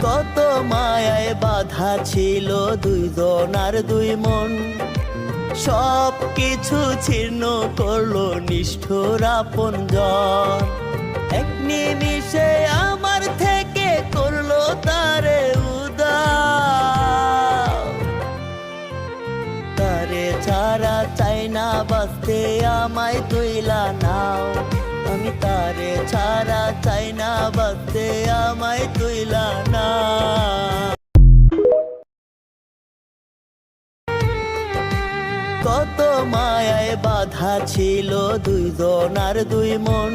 কত মায়ায় বাধা ছিল দুইজনার দুই মন, সব কিছু ছিন্ন করলো নিষ্ঠুর আপনজন। এক নিমিষে আমার থেকে করলো তারে উদাও। তারে ছাড়া চাই না বাঁচতে, আমায় তুইলা নাও। আমি তারে ছাড়া চাই না বাঁচতে, আমায় তুইলা নাও। কত মায়ায় বাধা ছিল দুইজনার দুই মন,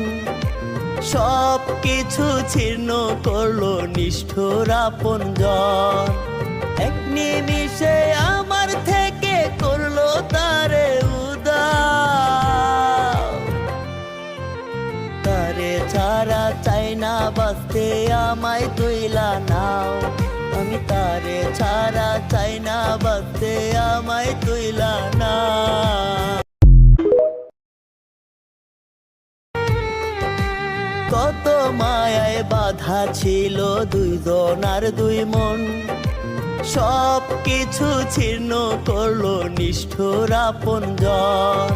সব কিছু ছিন্ন করলো নিষ্ঠুর আপনজন। এক নিমিষে আমার থেকে করলো তারে উদাও। তারে ছাড়া চাই না বাঁচতে, আমায় তুইলা নাও। আমি তারে ছাড়া চাই না বাঁচতে, আমায় তুইলা নাও। কত মায়ায় বাধা ছিল দুইজনার দুই মন, সব কিছু ছিন্ন করলো নিষ্ঠুর আপনজন।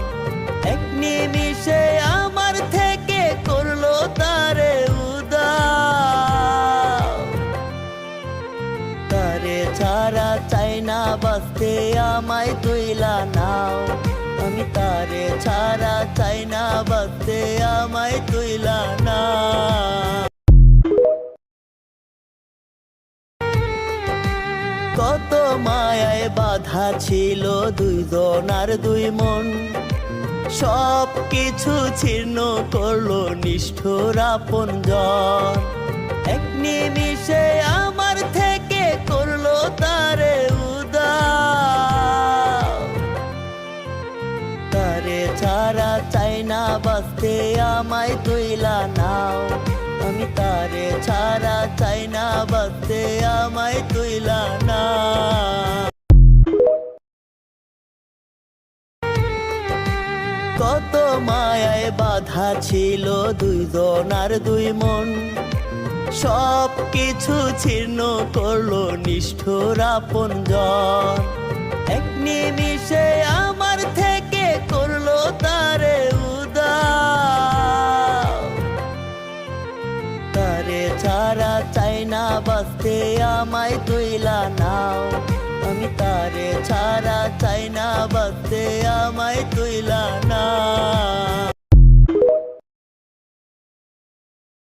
এক নিমিষে আমার থেকে করলো তারে উদাও। তারে ছাড়া চাই না বাঁচতে, আমায় তুইলা নাও। আমি তারে ছাড়া চাই না বাঁচতে, আমায় তুইলা নাও। কত মায়ায় বাধা ছিল দুইজনার দুই মন, সব কিছু ছিন্ন করলো নিষ্ঠুর আপনজন। এক নিমিষে আমার থেকে করলো তারে উদাও। তারে ছাড়া চাই না বাঁচতে, আমায় তুইলা নাও। আমি তারে ছাড়া চাই না বাঁচতে, আমায় তুইলা নাও। কত মায়ায় বাধা ছিল দুইজনার দুই মন, সব কিছু ছিন্ন করলো নিষ্ঠুর আপনজন। এক নিমিষে আমার থেকে করলো তারে উদাও। তারে ছাড়া চাই না বাঁচতে, আমায় তুইলা নাও। আমি তারে ছাড়া চাই না বাঁচতে, আমায় তুইলা নাও।